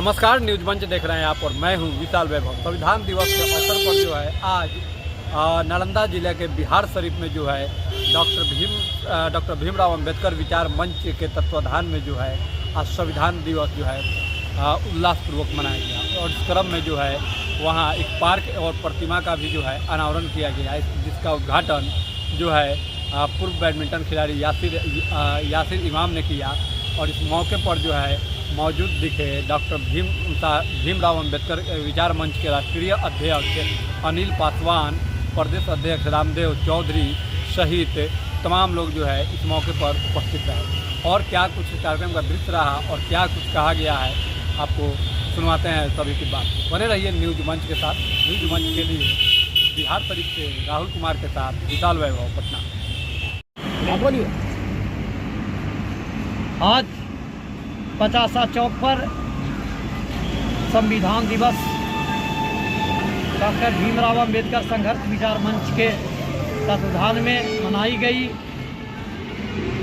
नमस्कार, न्यूज मंच देख रहे हैं आप और मैं हूं विशाल वैभव। संविधान दिवस के अवसर पर जो है आज नालंदा जिले के बिहार शरीफ में जो है डॉक्टर भीमराव अंबेडकर विचार मंच के तत्वाधान में जो है आज संविधान दिवस जो है उल्लासपूर्वक मनाया गया। और इस क्रम में जो है वहाँ एक पार्क और प्रतिमा का भी जो है अनावरण किया गया, जिसका उद्घाटन जो है पूर्व बैडमिंटन खिलाड़ी यासिर इमाम ने किया। और इस मौके पर जो है मौजूद दिखे डॉक्टर भीमराव अंबेडकर विचार मंच के राष्ट्रीय अध्यक्ष अनिल पासवान, प्रदेश अध्यक्ष रामदेव चौधरी सहित तमाम लोग जो है इस मौके पर उपस्थित रहे। और क्या कुछ कार्यक्रम का दृश्य रहा और क्या कुछ कहा गया है आपको सुनवाते हैं सभी की बात। बने रहिए न्यूज मंच के साथ। न्यूज मंच के लिए बिहार शरीफ से राहुल कुमार के साथ विशाल वैभव, पटना। बोलिए। आज 50 चौक पर संविधान दिवस डॉक्टर भीमराव अंबेडकर संघर्ष विचार मंच के तत्वाधान में मनाई गई।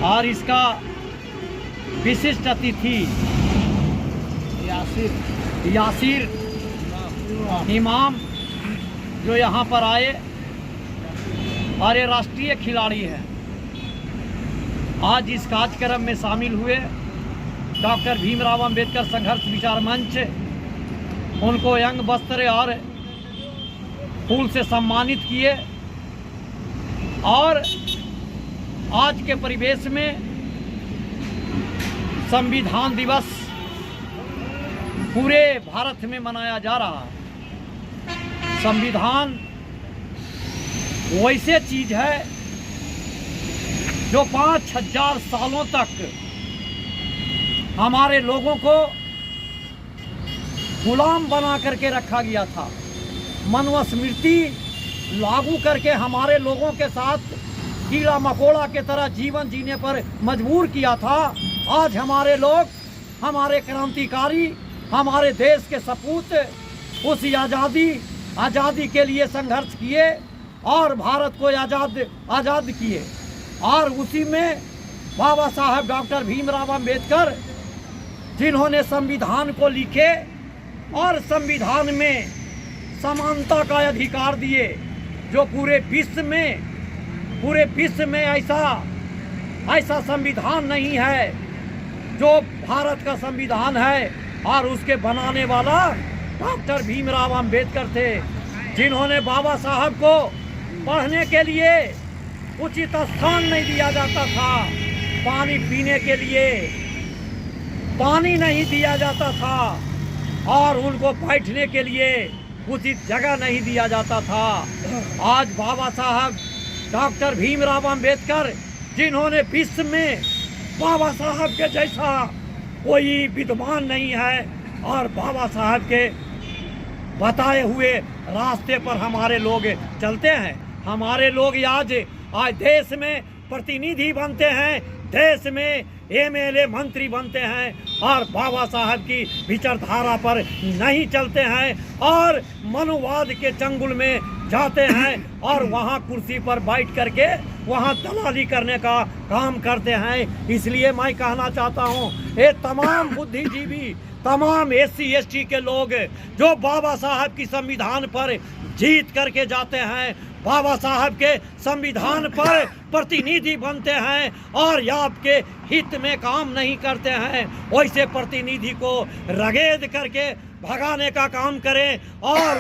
और इसका विशिष्ट अतिथि यासिर इमाम जो यहाँ पर आए और ये राष्ट्रीय खिलाड़ी हैं, आज इस कार्यक्रम में शामिल हुए। डॉक्टर भीमराव अंबेडकर संघर्ष विचार मंच उनको अंग वस्त्र और फूल से सम्मानित किए। और आज के परिवेश में संविधान दिवस पूरे भारत में मनाया जा रहा है। संविधान वैसे चीज है जो 5000 सालों तक हमारे लोगों को गुलाम बना करके रखा गया था। मनुस्मृति लागू करके हमारे लोगों के साथ कीड़ा मकोड़ा के तरह जीवन जीने पर मजबूर किया था। आज हमारे लोग, हमारे क्रांतिकारी, हमारे देश के सपूत उस आज़ादी के लिए संघर्ष किए और भारत को आज़ाद किए। और उसी में बाबा साहब डॉक्टर भीमराव अंबेडकर जिन्होंने संविधान को लिखे और संविधान में समानता का अधिकार दिए, जो पूरे विश्व में ऐसा संविधान नहीं है जो भारत का संविधान है। और उसके बनाने वाला डॉक्टर भीमराव अंबेडकर थे, जिन्होंने बाबा साहब को पढ़ने के लिए उचित स्थान नहीं दिया जाता था, पानी पीने के लिए पानी नहीं दिया जाता था, और उनको बैठने के लिए उचित जगह नहीं दिया जाता था। आज बाबा साहब डॉक्टर भीमराव अंबेडकर, जिन्होंने विश्व में बाबा साहब के जैसा कोई विद्वान नहीं है, और बाबा साहब के बताए हुए रास्ते पर हमारे लोग चलते हैं। हमारे लोग आज देश में प्रतिनिधि बनते हैं, देश में एमएलए मंत्री बनते हैं, और बाबा साहब की विचारधारा पर नहीं चलते हैं और मनुवाद के चंगुल में जाते हैं और वहाँ कुर्सी पर बैठ करके वहाँ दलाली करने का काम करते हैं। इसलिए मैं कहना चाहता हूँ, ये तमाम बुद्धिजीवी, तमाम SC ST के लोग जो बाबा साहब की संविधान पर जीत करके जाते हैं, बाबा साहब के संविधान पर प्रतिनिधि बनते हैं और आपके हित में काम नहीं करते हैं, वैसे प्रतिनिधि को रगेद करके भगाने का काम करें और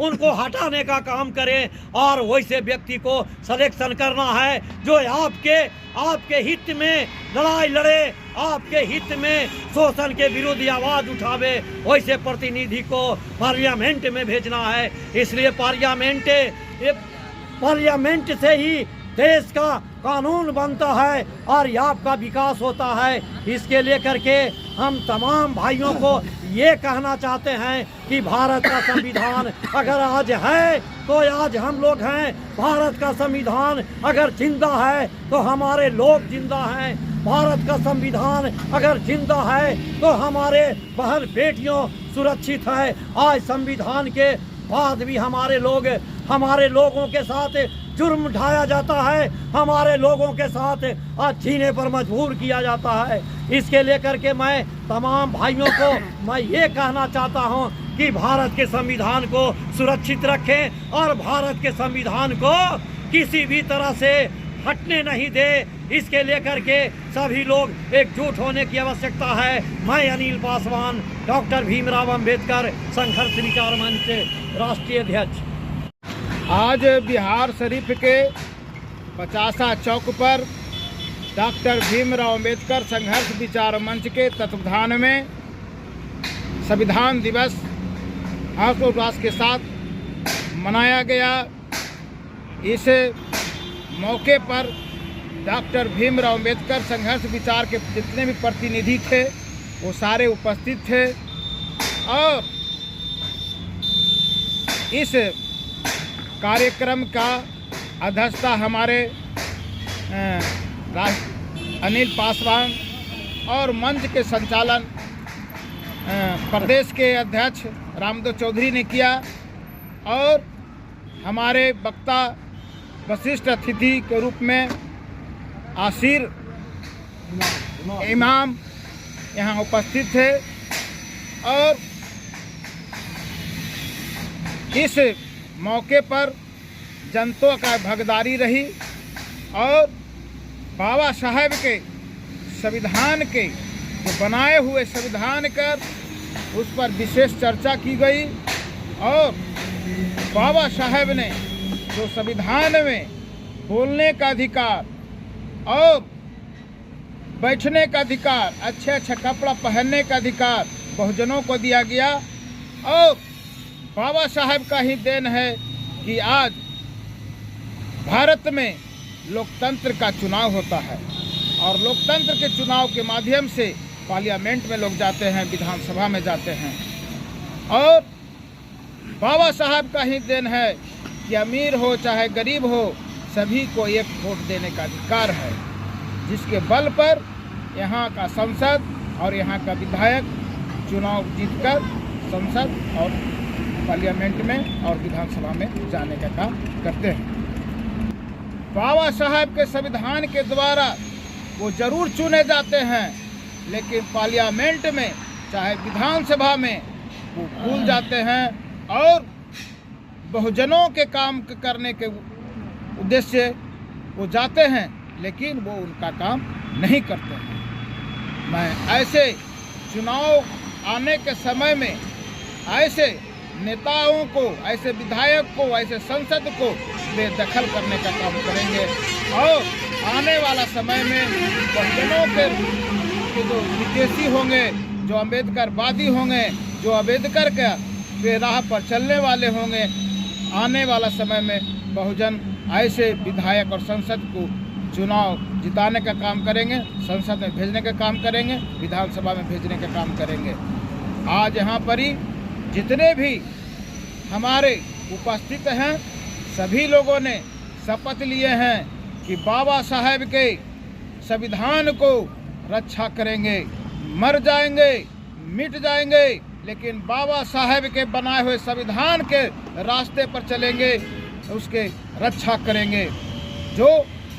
उनको हटाने का काम करें। और वैसे व्यक्ति को सिलेक्शन करना है जो आपके हित में लड़ाई लड़े, आपके हित में शोषण के विरुद्ध आवाज़ उठावे। वैसे प्रतिनिधि को पार्लियामेंट में भेजना है। इसलिए पार्लियामेंट से ही देश का कानून बनता है और आपका विकास होता है। इसके लेकर के हम तमाम भाइयों को ये कहना चाहते हैं कि भारत का संविधान अगर आज है तो आज हम लोग हैं। भारत का संविधान अगर जिंदा है तो हमारे लोग जिंदा हैं। भारत का संविधान अगर जिंदा है तो हमारे बहन बेटियों सुरक्षित है। आज संविधान के बाद भी हमारे लोग हमारे लोगों के साथ जुर्म ढाया जाता है, हमारे लोगों के साथ आज जीने पर मजबूर किया जाता है। इसके लेकर के मैं तमाम भाइयों को मैं ये कहना चाहता हूँ कि भारत के संविधान को सुरक्षित रखें और भारत के संविधान को किसी भी तरह से हटने नहीं दे। इसके लेकर के सभी लोग एकजुट होने की आवश्यकता है। मैं अनिल पासवान, डॉक्टर भीमराव अंबेडकर संघर्ष विचार मंच राष्ट्रीय अध्यक्ष। आज बिहार शरीफ के 50 चौक पर डॉक्टर भीमराव अंबेडकर संघर्ष विचार मंच के तत्वाधान में संविधान दिवस हर्षोल्लास के साथ मनाया गया। इस मौके पर डॉक्टर भीमराव अंबेडकर संघर्ष विचार के जितने भी प्रतिनिधि थे वो सारे उपस्थित थे और इस कार्यक्रम का अध्यक्षता हमारे अनिल पासवान और मंच के संचालन प्रदेश के अध्यक्ष रामदेव चौधरी ने किया और हमारे वक्ता वरिष्ठ अतिथि के रूप में आसिर इमाम यहाँ उपस्थित थे और इस मौके पर जनता का भागीदारी रही और बाबा साहेब के संविधान के जो बनाए हुए संविधान कर उस पर विशेष चर्चा की गई और बाबा साहेब ने जो संविधान में बोलने का अधिकार और बैठने का अधिकार, अच्छा कपड़ा पहनने का अधिकार बहुजनों को दिया गया और बाबा साहेब का ही देन है कि आज भारत में लोकतंत्र का चुनाव होता है और लोकतंत्र के चुनाव के माध्यम से पार्लियामेंट में लोग जाते हैं, विधानसभा में जाते हैं और बाबा साहब का ही देन है कि अमीर हो चाहे गरीब हो सभी को एक वोट देने का अधिकार है, जिसके बल पर यहाँ का संसद और यहाँ का विधायक चुनाव जीतकर संसद और पार्लियामेंट में और विधानसभा में जाने का काम करते हैं। बाबा साहब के संविधान के द्वारा वो जरूर चुने जाते हैं लेकिन पार्लियामेंट में चाहे विधानसभा में वो भूल जाते हैं और बहुजनों के काम करने के उद्देश्य वो जाते हैं लेकिन वो उनका काम नहीं करते हैं। मैं ऐसे चुनाव आने के समय में ऐसे नेताओं को, ऐसे विधायक को, ऐसे संसद को बेदखल करने का काम करेंगे और आने वाला समय में बहुजनों के जो विदेशी होंगे, जो अम्बेडकरवादी होंगे, जो अम्बेडकर के राह पर चलने वाले होंगे, आने वाला समय में बहुजन ऐसे विधायक और संसद को चुनाव जिताने का काम करेंगे, संसद में भेजने का काम करेंगे, विधानसभा में भेजने का काम करेंगे। आज यहाँ पर ही जितने भी हमारे उपस्थित हैं सभी लोगों ने शपथ लिए हैं कि बाबा साहेब के संविधान को रक्षा करेंगे, मर जाएंगे, मिट जाएंगे, लेकिन बाबा साहेब के बनाए हुए संविधान के रास्ते पर चलेंगे, उसके रक्षा करेंगे। जो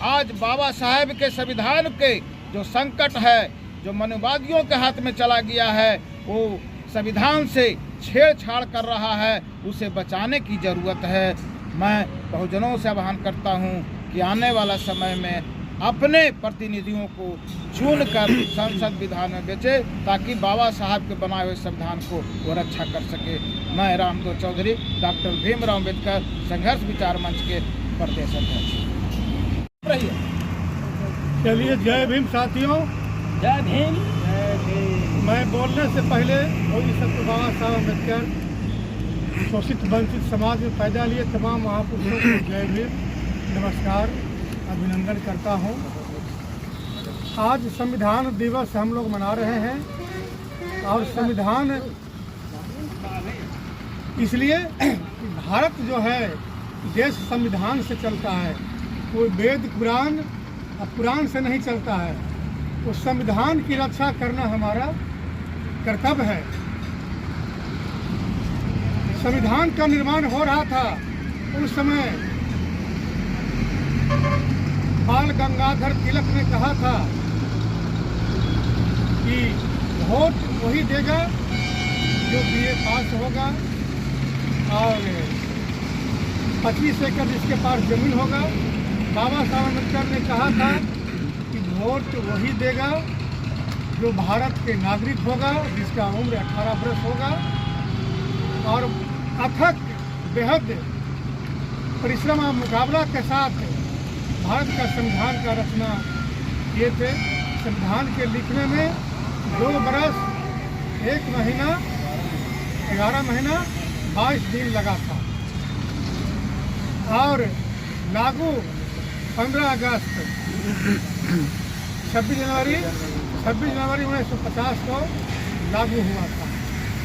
आज बाबा साहेब के संविधान के जो संकट है, जो मनुवादियों के हाथ में चला गया है, वो संविधान से छेड़छाड़ कर रहा है, उसे बचाने की ज़रूरत है। मैं बहुजनों से आह्वान करता हूँ कि आने वाला समय में अपने प्रतिनिधियों को चुनकर संसद विधान में भेजे ताकि बाबा साहब के बनाए हुए संविधान को वो रक्षा कर सके। मैं रामदेव चौधरी, डॉक्टर भीमराव अंबेडकर संघर्ष विचार मंच के प्रदेश अध्यक्ष। चलिए, जय भीम साथियों। जय भीम। मैं बोलने से पहले वही सत्य बाबा साहब अम्बेडकर शोषित वंचित समाज में पैदा लिए तमाम महापुरुषों को जय भीम, नमस्कार, अभिनंदन करता हूँ। आज संविधान दिवस हम लोग मना रहे हैं और संविधान इसलिए कि भारत जो है देश संविधान से चलता है, कोई वेद पुराण और पुराण से नहीं चलता है। तो संविधान की रक्षा करना हमारा कर्तव्य है। संविधान का निर्माण हो रहा था उस समय बाल गंगाधर तिलक ने कहा था कि वोट वही देगा जो BA पास होगा और 25 एकड़ जिसके पास जमीन होगा। बाबा साहब अम्बेडकर ने कहा था कि वोट वही देगा जो भारत के नागरिक होगा, जिसका उम्र 18 वर्ष होगा और अथक बेहद परिश्रम और मुकाबला के साथ भारत का संविधान का रचना किए थे। संविधान के लिखने में 2 बरस 1 महीना 11 महीना 22 दिन लगा था और लागू 15 अगस्त 26 जनवरी 1950 को लागू हुआ था।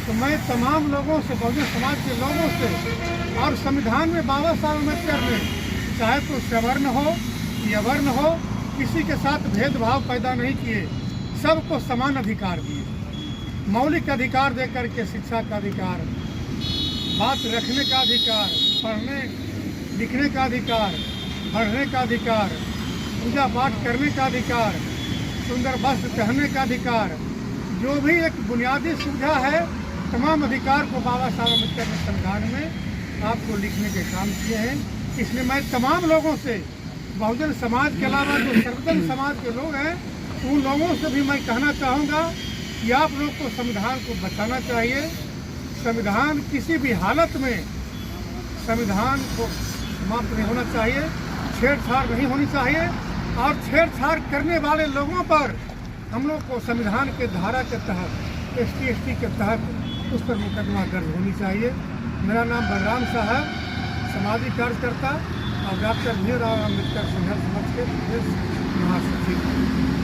तो मैं तमाम लोगों से, बहुजन समाज के लोगों से, और संविधान में बाबा साहब अम्बेडकर ने चाहे तो सवर्ण हो या वर्ण हो, किसी के साथ भेदभाव पैदा नहीं किए, सबको समान अधिकार दिए। मौलिक अधिकार दे करके शिक्षा का अधिकार, बात रखने का अधिकार, पढ़ने लिखने का अधिकार, पढ़ने का अधिकार, पूजा पाठ करने का अधिकार, सुंदर वस्त्र पहनने का अधिकार, जो भी एक बुनियादी सुविधा है, तमाम अधिकार को बाबा साहब अम्बेडकर ने संविधान में आपको लिखने के काम किए हैं। इसलिए मैं तमाम लोगों से, बहुजन समाज के अलावा जो सर्वजन समाज के लोग हैं, उन लोगों से भी मैं कहना चाहूँगा कि आप लोग को संविधान को बचाना चाहिए। संविधान किसी भी हालत में संविधान को समाप्त नहीं होना चाहिए, छेड़छाड़ नहीं होनी चाहिए, और छेड़छाड़ करने वाले लोगों पर हम लोग को संविधान के धारा के तहत, ST के तहत उस पर मुकदमा दर्ज होनी चाहिए। मेरा नाम बलराम साहब, सामाजिक कार्यकर्ता और डॉक्टर भीमराव अम्बेडकर संघर्ष मंच के प्रदेश महासचिव।